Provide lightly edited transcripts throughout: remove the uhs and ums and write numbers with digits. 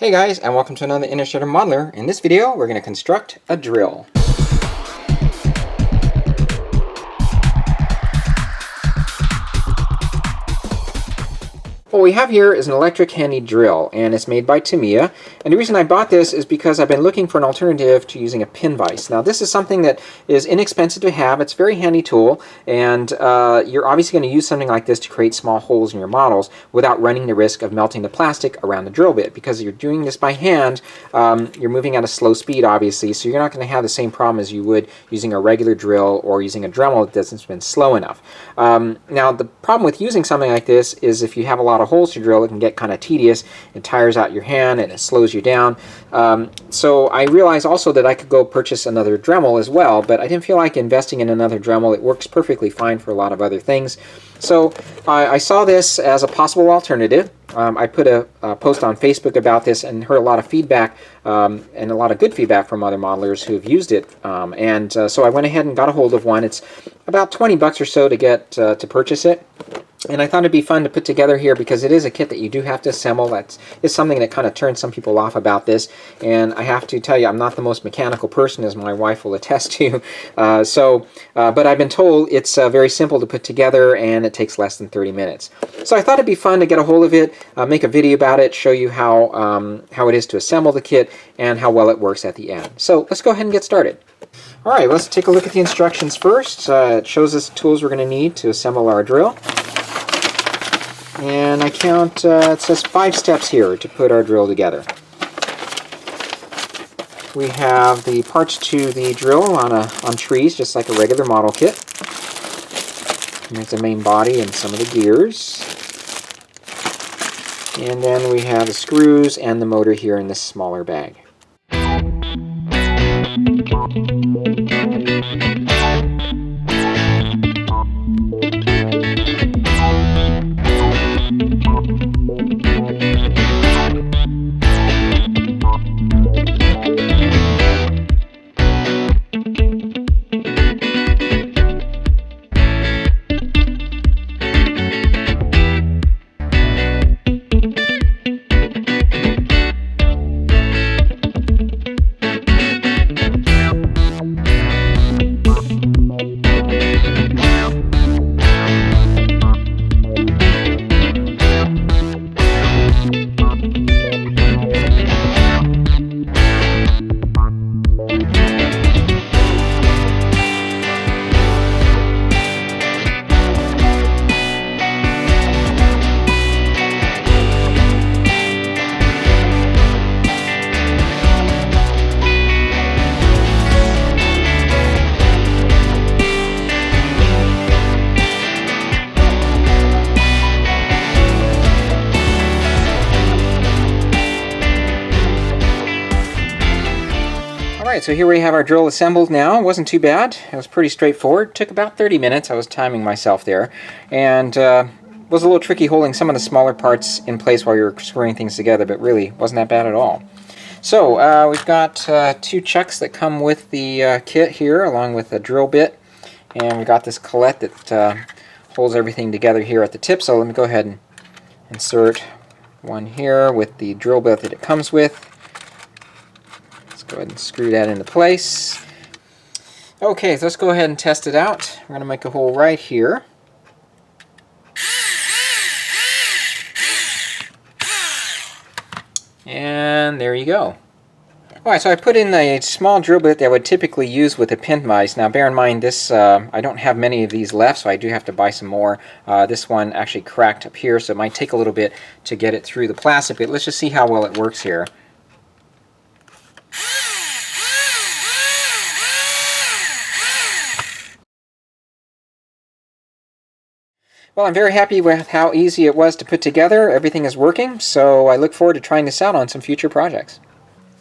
Hey guys, and welcome to another Illustrator Modeler. In this video, we're going to construct a drill. What we have here is an electric handy drill, and it's made by Tamyia. And the reason I bought this is because I've been looking for an alternative to using a pin vise. Now this is something that is inexpensive to have. It's a very handy tool, and you're obviously going to use something like this to create small holes in your models without running the risk of melting the plastic around the drill bit. Because you're doing this by hand, you're moving at a slow speed obviously, so you're not going to have the same problem as you would using a regular drill or using a Dremel that doesn't spin slow enough. Now the problem with using something like this is if you have a lot of holes to drill, it can get kind of tedious. It tires out your hand and it slows you down. So I realized also that I could go purchase another Dremel as well, but I didn't feel like investing in another Dremel. It works perfectly fine for a lot of other things. So I saw this as a possible alternative. I put a post on Facebook about this and heard a lot of feedback and a lot of good feedback from other modelers who have used it. So I went ahead and got a hold of one. It's about 20 bucks or so to get to purchase it. And I thought it'd be fun to put together here because it is a kit that you do have to assemble. That is something that kind of turns some people off about this. And I have to tell you, I'm not the most mechanical person, as my wife will attest to. But I've been told it's very simple to put together and it takes less than 30 minutes. So I thought it'd be fun to get a hold of it, make a video about it, show you how it is to assemble the kit and how well it works at the end. So let's go ahead and get started. All right, let's take a look at the instructions first. It shows us the tools we're going to need to assemble our drill. And I count, it says 5 steps here to put our drill together. We have the parts to the drill on trees, just like a regular model kit. And there's the main body and some of the gears. And then we have the screws and the motor here in this smaller bag. Alright, so here we have our drill assembled now. It wasn't too bad. It was pretty straightforward. It took about 30 minutes. I was timing myself there. And was a little tricky holding some of the smaller parts in place while you're screwing things together, but really wasn't that bad at all. So we've got 2 chucks that come with the kit here, along with a drill bit. And we've got this collet that holds everything together here at the tip. So let me go ahead and insert one here with the drill bit that it comes with. Go ahead and screw that into place. Okay, so let's go ahead and test it out. We're going to make a hole right here. And there you go. Alright, so I put in a small drill bit that I would typically use with a pin vise. Now bear in mind this, I don't have many of these left, so I do have to buy some more. This one actually cracked up here, so it might take a little bit to get it through the plastic, but let's just see how well it works here. Well, I'm very happy with how easy it was to put together. Everything is working, so I look forward to trying this out on some future projects.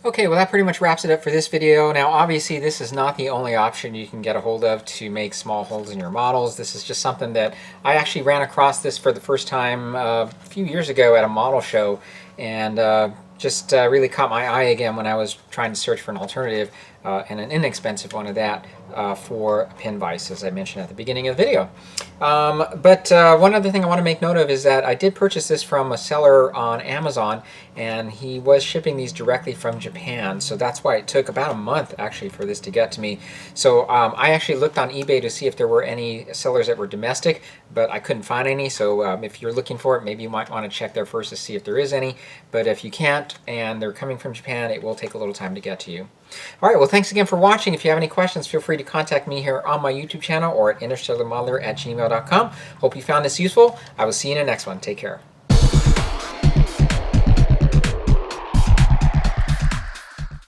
Okay, well that pretty much wraps it up for this video. Now obviously this is not the only option you can get a hold of to make small holes in your models. This is just something that I actually ran across this for the first time a few years ago at a model show, and just really caught my eye again when I was trying to search for an alternative. and an inexpensive one at that, for a pin vise, as I mentioned at the beginning of the video. But one other thing I want to make note of is that I did purchase this from a seller on Amazon, and he was shipping these directly from Japan, so that's why it took about a month actually for this to get to me. So I actually looked on eBay to see if there were any sellers that were domestic, but I couldn't find any. So if you're looking for it, maybe you might want to check there first to see if there is any. But if you can't and they're coming from Japan, it will take a little time to get to you. All right, well, thanks again for watching. If you have any questions, feel free to contact me here on my YouTube channel or at interstellarmodeler@gmail.com. Hope you found this useful. I will see you in the next one. Take care.